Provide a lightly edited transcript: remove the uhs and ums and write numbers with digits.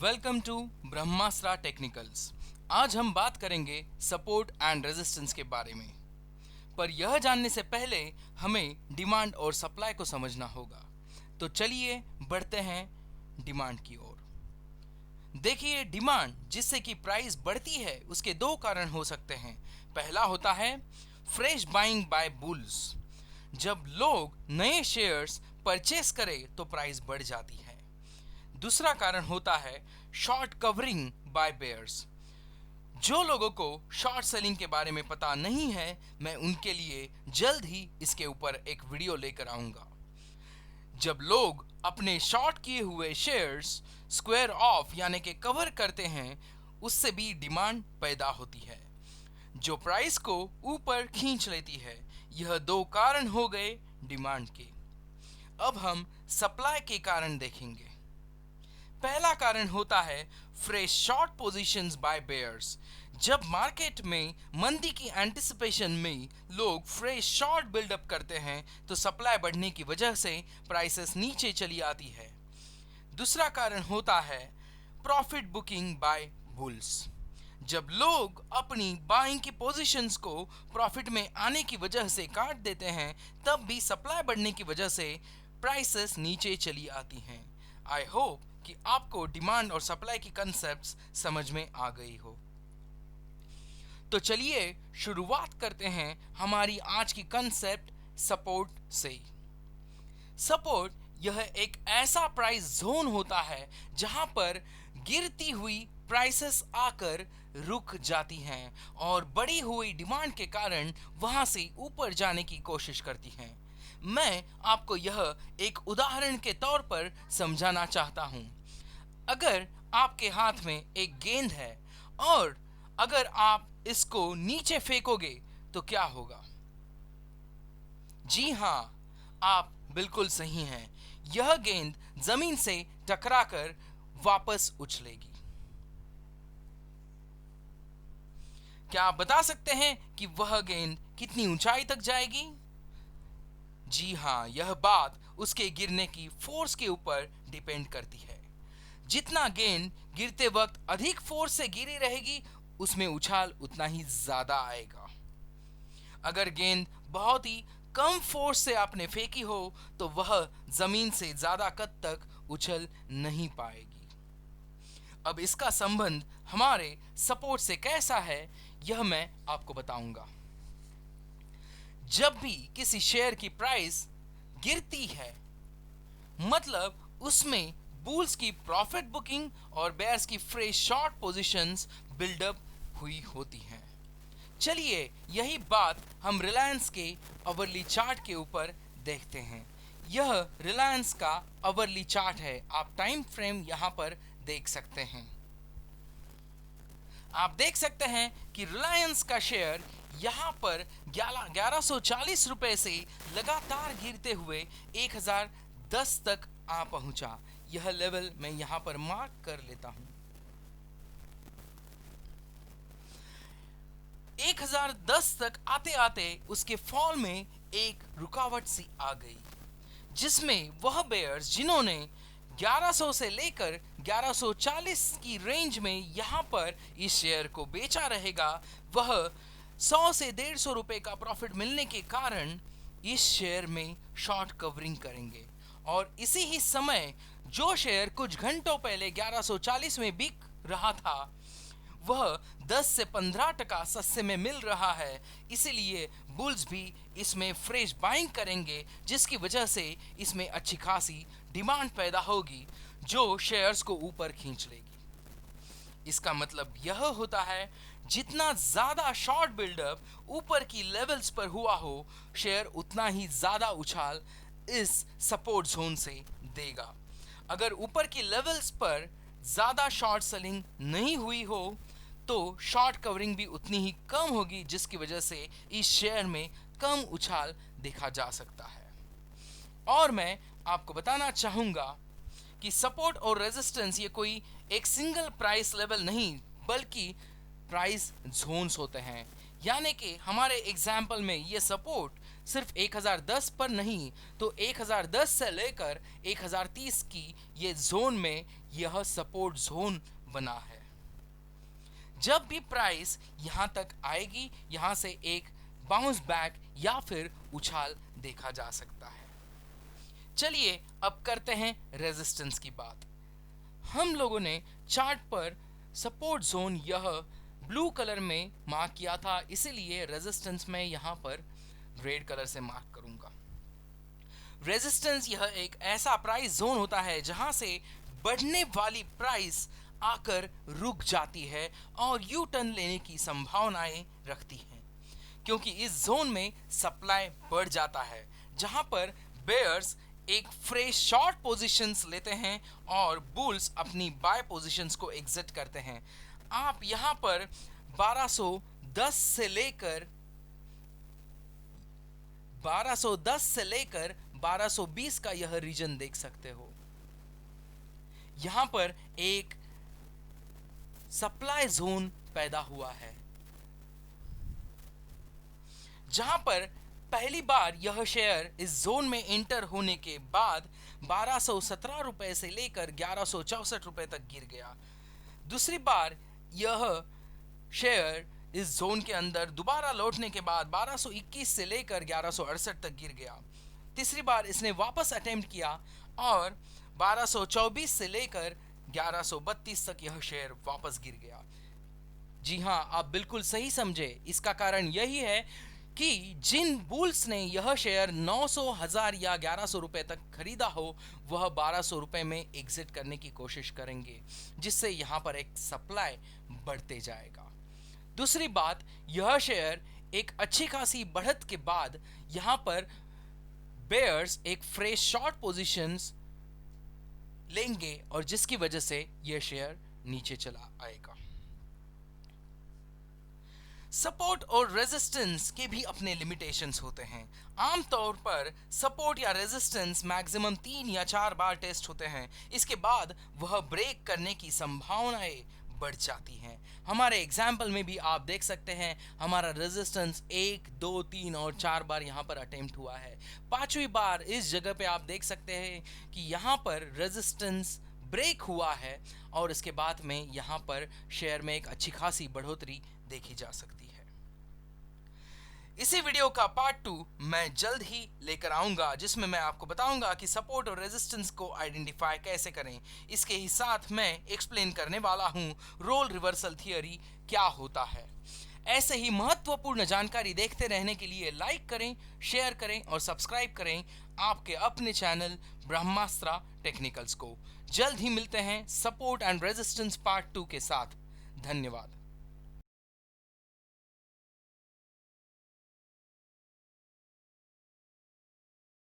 Welcome to Brahmastra technicals. आज हम बात करेंगे सपोर्ट एंड रेजिस्टेंस के बारे में। पर यह जानने से पहले हमें डिमांड और सप्लाई को समझना होगा। तो चलिए बढ़ते हैं डिमांड की ओर। देखिए, डिमांड जिससे कि प्राइस बढ़ती है उसके दो कारण हो सकते हैं। पहला होता है फ्रेश बाइंग बाय बुल्स। जब लोग नए शेयर्स परचेस करें तो प्राइस बढ़ जाती है। दूसरा कारण होता है शॉर्ट कवरिंग बाय बेयर्स। जो लोगों को शॉर्ट सेलिंग के बारे में पता नहीं है, मैं उनके लिए जल्द ही इसके ऊपर एक वीडियो लेकर आऊंगा। जब लोग अपने शॉर्ट किए हुए शेयर्स स्क्वायर ऑफ यानी कि कवर करते हैं, उससे भी डिमांड पैदा होती है जो प्राइस को ऊपर खींच लेती है। यह दो कारण हो गए डिमांड के। अब हम सप्लाई के कारण देखेंगे। पहला कारण होता है fresh short positions by bears. जब मार्केट में मंदी की एंटिसिपेशन में लोग फ्रेश शॉर्ट बिल्डअप करते हैं तो सप्लाई बढ़ने की वजह से प्राइसेस नीचे चली आती है। दूसरा कारण होता है प्रॉफिट बुकिंग बाय बुल्स। जब लोग अपनी बाइंग की पोजीशंस को प्रॉफिट में आने की वजह से काट देते हैं, तब भी सप्लाई बढ़ने की वजह से प्राइसेस नीचे चली आती हैं। आई होप कि आपको डिमांड और सप्लाई की कंसेप्ट्स समझ में आ गई हो। तो चलिए शुरुआत करते हैं हमारी आज की कंसेप्ट सपोर्ट से। सपोर्ट यह एक ऐसा प्राइस जोन होता है जहां पर गिरती हुई प्राइसेस आकर रुक जाती हैं और बढ़ी हुई डिमांड के कारण वहां से ऊपर जाने की कोशिश करती हैं। मैं आपको यह एक उदाहरण के तौर पर समझाना चाहता हूं। अगर आपके हाथ में एक गेंद है और अगर आप इसको नीचे फेंकोगे तो क्या होगा? जी हां, आप बिल्कुल सही हैं। यह गेंद जमीन से टकराकर वापस उछलेगी। क्या आप बता सकते हैं कि वह गेंद कितनी ऊंचाई तक जाएगी? जी हां, यह बात उसके गिरने की फोर्स के ऊपर डिपेंड करती है। जितना गेंद गिरते वक्त अधिक फोर्स से गिरी रहेगी, उसमें उछाल उतना ही ज्यादा आएगा। अगर गेंद बहुत ही कम फोर्स से आपने फेंकी हो तो वह जमीन से ज्यादा कद तक उछल नहीं पाएगी। अब इसका संबंध हमारे सपोर्ट से कैसा है, यह मैं आपको बताऊंगा। जब भी किसी शेयर की प्राइस गिरती है, मतलब उसमें बुल्स की प्रॉफिट बुकिंग और बेयर्स की फ्रेश शॉर्ट पोजीशंस बिल्डअप हुई होती हैं। चलिए यही बात हम रिलायंस के आवरली चार्ट के ऊपर देखते हैं। यह रिलायंस का आवरली चार्ट है। आप टाइम फ्रेम यहां पर देख सकते हैं। आप देख सकते हैं कि रिलायंस का शेयर यहाँ पर 1140 रुपए से लगातार गिरते हुए 1010 तक आ पहुंचा। यह लेवल मैं यहाँ पर मार्क कर लेता हूं। 1010 तक आते आते उसके फॉल में एक रुकावट सी आ गई, जिसमें वह बेयर्स जिन्होंने 1100 से लेकर 1140 की रेंज में यहाँ पर इस शेयर को बेचा रहेगा, वह 100 से 150 रुपए का प्रॉफिट मिलने के कारण इस शेयर में शॉर्ट कवरिंग करेंगे। और इसी ही समय जो शेयर कुछ घंटों पहले 1140 में बिक रहा था, वह 10 से 15% सस्ते में मिल रहा है। इसीलिए बुल्स भी इसमें फ्रेश बाइंग करेंगे, जिसकी वजह से इसमें अच्छी खासी डिमांड पैदा होगी जो शेयर्स को ऊपर खींच लेगी। इसका मतलब यह होता है जितना ज्यादा शॉर्ट बिल्डअप ऊपर की लेवल्स पर हुआ हो, शेयर उतना ही ज्यादा उछाल इस सपोर्ट जोन से देगा। अगर ऊपर की लेवल्स पर ज्यादा शॉर्ट सेलिंग नहीं हुई हो तो शॉर्ट कवरिंग भी उतनी ही कम होगी, जिसकी वजह से इस शेयर में कम उछाल देखा जा सकता है। और मैं आपको बताना चाहूंगा कि सपोर्ट और रेजिस्टेंस ये कोई एक सिंगल प्राइस लेवल नहीं, बल्कि प्राइस जोन्स होते हैं। यानी कि हमारे एग्जाम्पल में ये सपोर्ट सिर्फ 1010 पर नहीं तो 1010 से लेकर 1030 की ये जोन में यह सपोर्ट जोन बना है। जब भी प्राइस यहां तक आएगी, यहां से एक बाउंस बैक या फिर उछाल देखा जा सकता है। चलिए अब करते हैं रेजिस्टेंस की बात। हम लोगों ने चार्ट पर सपोर्ट जोन यह ब्लू कलर में मार्क किया था, इसीलिए रेजिस्टेंस में यहां पर रेड कलर से मार्क करूंगा। रेजिस्टेंस यह एक ऐसा प्राइस जोन होता है जहां से बढ़ने वाली प्राइस आकर रुक जाती है और यू टर्न लेने की संभावनाएं रखती हैं, क्योंकि इस जोन में सप्लाई बढ़ जाता है, जहां पर बेयर्स एक फ्रेश शॉर्ट पोजीशंस लेते हैं और बुल्स अपनी बाय पोजीशंस को एग्जिट करते हैं। आप यहां पर 1210 से लेकर 1220 का यह रीजन देख सकते हो। यहां पर एक सप्लाई जोन पैदा हुआ है, जहां पर पहली बार यह शेयर इस जोन में एंटर होने के बाद 1217 रुपए से लेकर 1164 रुपए तक गिर गया। दूसरी बार यह शेयर इस जोन के अंदर दोबारा लौटने के बाद 1221 से लेकर 1168 तक गिर गया। तीसरी बार इसने वापस अटेम्प्ट किया और 1224 से लेकर 1132 तक यह शेयर वापस गिर गया। जी हां, आप बिल्कुल सही समझे। इसका कारण यही है कि जिन बुल्स ने यह शेयर 900, 1000 या 1100 रुपए तक खरीदा हो, वह 1200 रुपए में एग्जिट करने की कोशिश करेंगे, जिससे यहां पर एक सप्लाई बढ़ते जाएगा। दूसरी बात, यह शेयर एक अच्छी खासी बढ़त के बाद यहां पर बेयर्स एक फ्रेश शॉर्ट पोजीशंस लेंगे और जिसकी वजह से यह शेयर नीचे चला आएगा। सपोर्ट और रेजिस्टेंस के भी अपने लिमिटेशंस होते हैं। आमतौर पर सपोर्ट या रेजिस्टेंस मैक्सिमम 3 या 4 बार टेस्ट होते हैं, इसके बाद वह ब्रेक करने की संभावनाएं बढ़ जाती हैं। हमारे एग्जाम्पल में भी आप देख सकते हैं, हमारा रेजिस्टेंस 1, 2, 3 और 4 बार यहाँ पर अटेम्प्ट हुआ है। 5वीं बार इस जगह पे आप देख सकते हैं कि यहाँ पर रेजिस्टेंस ब्रेक हुआ है और इसके बाद में यहाँ पर शेयर में एक अच्छी खासी बढ़ोतरी देखी जा सकती है। इसी वीडियो का पार्ट 2 मैं जल्द ही लेकर आऊंगा, जिसमें मैं आपको बताऊंगा कि सपोर्ट और रेजिस्टेंस को आइडेंटिफाई कैसे करें। इसके ही साथ मैं एक्सप्लेन करने वाला हूं रोल रिवर्सल थियरी क्या होता है। ऐसे ही महत्वपूर्ण जानकारी देखते रहने के लिए लाइक करें, शेयर करें और सब्सक्राइब करें आपके अपने चैनल ब्रह्मास्त्र टेक्निकल्स को। जल्द ही मिलते हैं सपोर्ट एंड रेजिस्टेंस पार्ट 2 के साथ। धन्यवाद।